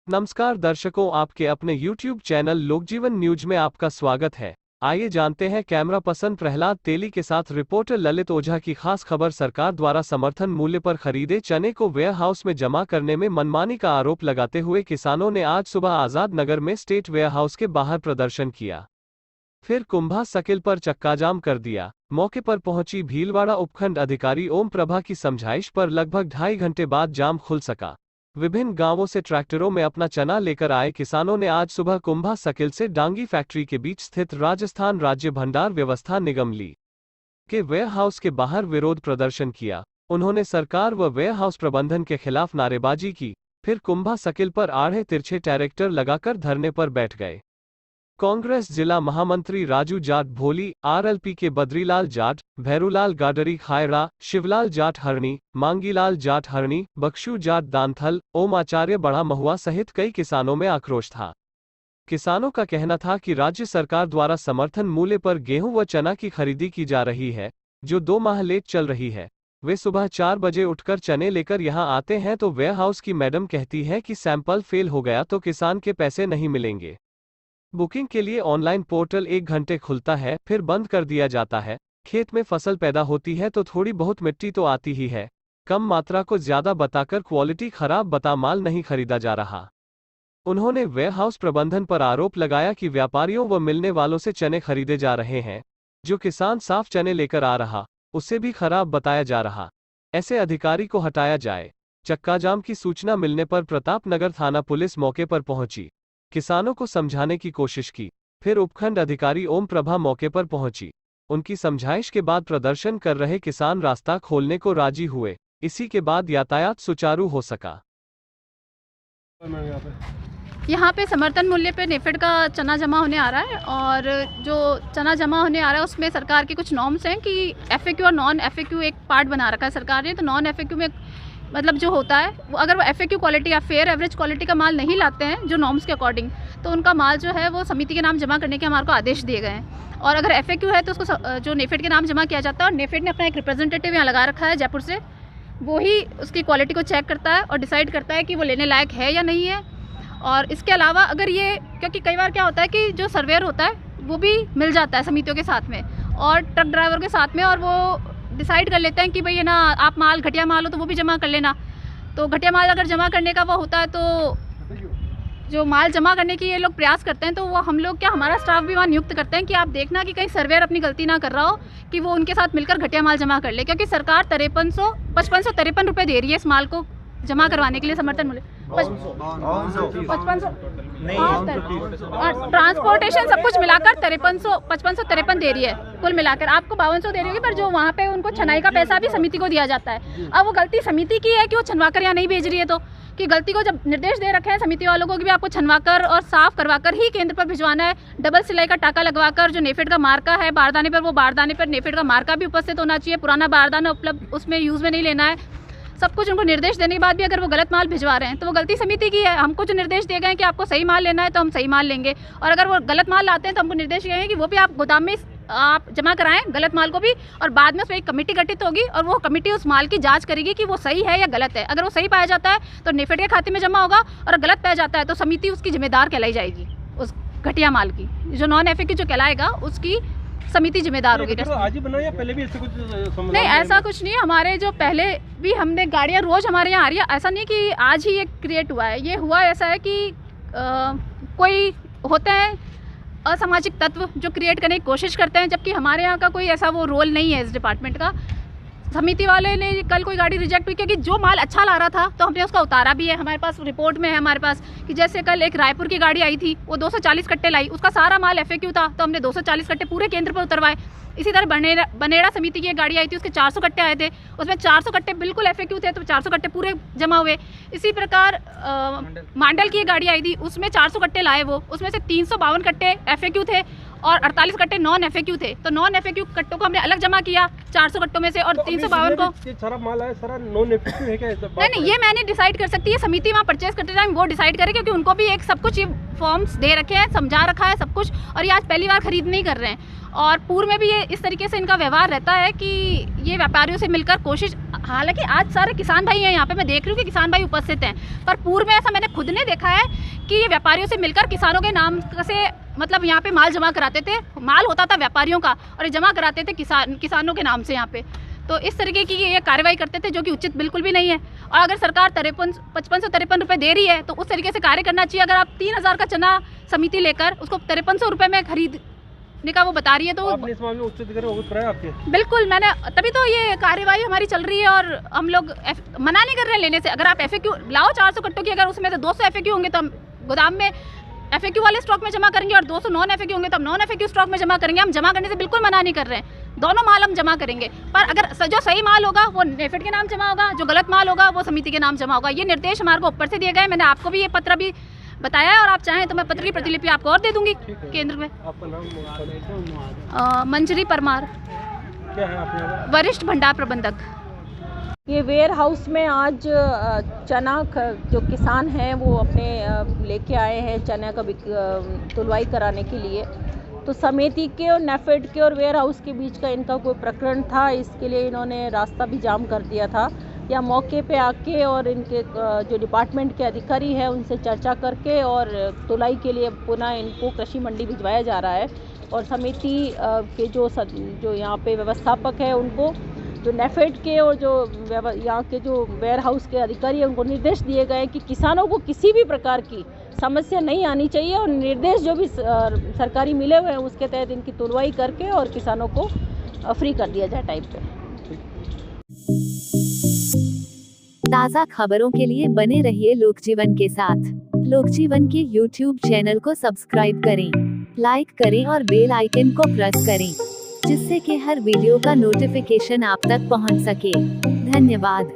नमस्कार दर्शकों, आपके अपने YouTube चैनल लोकजीवन न्यूज में आपका स्वागत है। आइए जानते हैं कैमरा पर्सन प्रहलाद तेली के साथ रिपोर्टर ललित ओझा की खास खबर। सरकार द्वारा समर्थन मूल्य पर खरीदे चने को वेयर हाउस में जमा करने में मनमानी का आरोप लगाते हुए किसानों ने आज सुबह आजाद नगर में स्टेट वेयर हाउस के बाहर प्रदर्शन किया, फिर कुंभा सकिल पर चक्काजाम कर दिया। मौके पर पहुंची भीलवाड़ा उपखंड अधिकारी ओम प्रभा की समझाइश पर लगभग 2.5 घंटे बाद जाम खुल सका। विभिन्न गांवों से ट्रैक्टरों में अपना चना लेकर आए किसानों ने आज सुबह कुंभा सकिल से डांगी फैक्ट्री के बीच स्थित राजस्थान राज्य भंडार व्यवस्था निगम ली के वेयर हाउस के बाहर विरोध प्रदर्शन किया। उन्होंने सरकार व वेयर हाउस प्रबंधन के खिलाफ नारेबाजी की, फिर कुंभा सकिल पर आड़े तिरछे ट्रैक्टर लगाकर धरने पर बैठ गए। कांग्रेस जिला महामंत्री राजू जाट भोली, आरएलपी के बद्रीलाल जाट, भैरूलाल गाडरी खायरा, शिवलाल जाट हरणी, मांगीलाल जाट हरणी, बख्शू जाट दानथल, ओम आचार्य बड़ा महुआ सहित कई किसानों में आक्रोश था। किसानों का कहना था कि राज्य सरकार द्वारा समर्थन मूल्य पर गेहूं व चना की खरीदी की जा रही है, जो 2 माह लेट चल रही है। वे सुबह 4 बजे उठकर चने लेकर यहां आते हैं तो वेयर हाउस की मैडम कहती है कि सैंपल फेल हो गया तो किसान के पैसे नहीं मिलेंगे। बुकिंग के लिए ऑनलाइन पोर्टल 1 घंटे खुलता है, फिर बंद कर दिया जाता है। खेत में फसल पैदा होती है तो थोड़ी बहुत मिट्टी तो आती ही है। कम मात्रा को ज्यादा बताकर क्वालिटी खराब बता माल नहीं खरीदा जा रहा। उन्होंने वेयर हाउस प्रबंधन पर आरोप लगाया कि व्यापारियों व मिलने वालों से चने खरीदे जा रहे हैं, जो किसान साफ चने लेकर आ रहा उसे भी खराब बताया जा रहा। ऐसे अधिकारी को हटाया जाए। चक्काजाम की सूचना मिलने पर प्रतापनगर थाना पुलिस मौके पर पहुंची, किसानों को समझाने की कोशिश की। फिर उपखंड अधिकारी ओम प्रभा मौके पर पहुंची। उनकी समझाइश के बाद प्रदर्शन कर रहे किसान रास्ता खोलने को राजी हुए। इसी के बाद यातायात सुचारू हो सका। यहाँ पे समर्थन मूल्य पे नेफेड का चना जमा होने आ रहा है, और जो चना जमा होने आ रहा है उसमें सरकार के कुछ नॉर्म्स हैं कि एफएक्यू और नॉन एफएक्यू एक पार्ट बना रखा है सरकार ने। तो नॉन एफएक्यू में मतलब जो होता है वो अगर वो एफएक्यू क्वालिटी या फेयर एवरेज क्वालिटी का माल नहीं लाते हैं जो नॉर्म्स के अकॉर्डिंग, तो उनका माल जो है वो समिति के नाम जमा करने के हमारे को आदेश दिए गए हैं। और अगर एफएक्यू है तो उसको जो नेफेड के नाम जमा किया जाता है, और नेफेड ने अपना एक रिप्रेजेंटेटिव यहाँ लगा रखा है जयपुर से, वो ही उसकी क्वालिटी को चेक करता है और डिसाइड करता है कि वो लेने लायक है या नहीं है। और इसके अलावा अगर ये, क्योंकि कई बार क्या होता है कि जो सर्वेयर होता है वो भी मिल जाता है समितियों के साथ में और ट्रक ड्राइवर के साथ में, और वो डिसाइड कर लेते हैं कि भाई है ना, आप माल घटिया माल हो तो वो भी जमा कर लेना। तो घटिया माल अगर जमा करने का वो होता है तो जो माल जमा करने की ये लोग प्रयास करते हैं, तो वो हम लोग क्या, हमारा स्टाफ भी वहाँ नियुक्त करते हैं कि आप देखना कि कहीं सर्वेयर अपनी गलती ना कर रहा हो कि वो उनके साथ मिलकर घटिया माल जमा कर ले। क्योंकि सरकार 5553 रुपये दे रही है इस माल को जमा करवाने के लिए समर्थन मूल्य 5500, ट्रांसपोर्टेशन सब कुछ मिलाकर 5553 दे रही है कुल मिलाकर। आपको 5200 दे रही है, पर जो वहाँ पे उनको छनाई का पैसा भी समिति को दिया जाता है। अब वो गलती समिति की है कि वो छनवा कर यहाँ नहीं भेज रही है, तो कि गलती को जब निर्देश दे रखे हैं समिति वालों को कि भी आपको छनवाकर और साफ करवाकर ही केंद्र पर भिजवाना है। डबल सिलाई का टाका लगवाकर जो नेफेड का मार्का है बारदाने पर, वो बारदाने पर नेफेड का मार्का भी उपस्थित होना चाहिए। पुराना बारदाना उपलब्ध उसमें यूज़ में नहीं लेना है। सब कुछ उनको निर्देश देने के बाद भी अगर वो गलत माल भिजवा रहे हैं तो वो गलती समिति की है। हमको जो निर्देश दिए गए हैं कि आपको सही माल लेना है तो हम सही माल लेंगे, और अगर वो गलत माल लाते हैं तो हमको निर्देश दिए हैं कि वो भी आप गोदाम में आप जमा कराएं गलत माल को भी, और बाद में उसमें एक कमेटी गठित होगी और वो कमेटी उस माल की जांच करेगी कि वो सही है या गलत है। अगर वो सही पाया जाता है तो नेफेड के खाते में जमा होगा, और गलत पाया जाता है तो समिति उसकी जिम्मेदार कहलाई जाएगी। उस घटिया माल की जो नॉन एफएक्यू जो कहलाएगा उसकी समिति जिम्मेदार होगी। तो आज ही बनाया या पहले भी ऐसा कुछ नहीं, ऐसा कुछ नहीं है। हमारे जो पहले भी हमने गाड़ियाँ रोज हमारे यहाँ आ रही है, ऐसा नहीं कि आज ही ये क्रिएट हुआ है। ये हुआ ऐसा है कि कोई होते हैं असामाजिक तत्व जो क्रिएट करने की कोशिश करते हैं, जबकि हमारे यहाँ का कोई ऐसा वो रोल नहीं है इस डिपार्टमेंट का। समिति वाले ने कल कोई गाड़ी रिजेक्ट हुई क्योंकि जो माल अच्छा ला रहा था तो हमने उसका उतारा भी है, हमारे पास रिपोर्ट में है हमारे पास कि जैसे कल एक रायपुर की गाड़ी आई थी, वो 240 कट्टे लाई, उसका सारा माल एफएक्यू था तो हमने 240 कट्टे पूरे केंद्र पर उतरवाए। इसी तरह बनेड़ा समिति की एक गाड़ी आई थी, उसके 400 कट्टे आए थे, उसमें 400 कट्टे बिल्कुल एफएक्यू थे तो 400 कट्टे पूरे जमा हुए। इसी प्रकार मांडल की एक गाड़ी आई थी, उसमें 400 कट्टे लाए, वो उसमें से 352 कट्टे एफएक्यू थे और 48 कट्टे नॉन एफएक्यू थे। तो नॉन एफएक्यू कट्टों को हमने अलग जमा किया 400 कट्टों में से, और 352 को सारा माल है सारा नॉन एफएक्यू है क्या? नहीं, ये मैं नहीं डिसाइड कर सकती है, समिति वहाँ परचेज करते टाइम वो डिसाइड करे, क्योंकि उनको भी एक सब कुछ ये फॉर्म्स दे रखे हैं, समझा रखा है सब कुछ, और ये आज पहली बार खरीद नहीं कर रहे हैं। और पूर्व में भी ये इस तरीके से इनका व्यवहार रहता है कि ये व्यापारियों से मिलकर कोशिश हालांकि आज सारे किसान भाई हैं यहाँ पे, मैं देख रही हूँ कि किसान भाई उपस्थित हैं, पर पूर्व में ऐसा मैंने खुद ने देखा है कि ये व्यापारियों से मिलकर किसानों के नाम से मतलब यहाँ पे माल जमा कराते थे। माल होता था व्यापारियों का और ये जमा कराते थे किसानों के नाम से यहाँ पे। तो इस तरीके की ये कार्रवाई करते थे, जो कि उचित बिल्कुल भी नहीं है। और अगर सरकार 5553 रुपये दे रही है तो उस तरीके से कार्य करना चाहिए। अगर आप 3000 का चना समिति लेकर उसको 5300 रुपये में खरीदने का वो बता रही है, तो आपने इस मामले में उच्च अधिकारी अवगत कराया आपके? बिल्कुल, मैंने तभी तो ये कार्यवाही हमारी चल रही है और हम लोग मना नहीं कर रहे हैं लेने से। अगर आप FAQ लाओ 400 कट्टों की, अगर उसमें से 200 FAQ होंगे तो हम गोदाम में FAQ वाले स्टॉक में जमा करेंगे और 200 नॉन FAQ होंगे तो हम नॉन FAQ स्टॉक में जमा करेंगे। हम जमा करने से बिल्कुल मना नहीं कर रहे हैं, दोनों माल हम जमा करेंगे। पर अगर जो सही माल होगा वो नेफेड के नाम जमा होगा, जो गलत माल होगा वो समिति के नाम जमा होगा। ये निर्देश हमारे को ऊपर से दिए गए। मैंने आपको भी ये पत्र भी बताया है और आप चाहें तो मैं पत्र की प्रतिलिपि आपको और दे दूंगी केंद्र में। आपका नाम? मंजरी परमार, क्या है आपने? वरिष्ठ भंडार प्रबंधक। ये वेयर हाउस में आज चना जो किसान हैं वो अपने लेके आए हैं चना का तुलवाई कराने के लिए। तो समिति के और नेफेड के और वेयर हाउस के बीच का इनका कोई प्रकरण था, इसके लिए इन्होंने रास्ता भी जाम कर दिया था। या मौके पे आके और इनके जो डिपार्टमेंट के अधिकारी हैं उनसे चर्चा करके और तुलाई के लिए पुनः इनको कृषि मंडी भिजवाया जा रहा है। और समिति के जो यहाँ पे व्यवस्थापक है उनको, जो नेफेड के और जो यहाँ के जो वेयर हाउस के अधिकारी हैं उनको निर्देश दिए गए कि किसानों को किसी भी प्रकार की समस्या नहीं आनी चाहिए और निर्देश जो भी सरकारी मिले हुए हैं उसके तहत इनकी तुलवाई करके और किसानों को फ्री कर दिया जाए टाइप पे। ताज़ा खबरों के लिए बने रहिए लोकजीवन के साथ। लोकजीवन के YouTube चैनल को सब्सक्राइब करें, लाइक करें और बेल आइकन को प्रेस करें, जिससे कि हर वीडियो का नोटिफिकेशन आप तक पहुंच सके। धन्यवाद।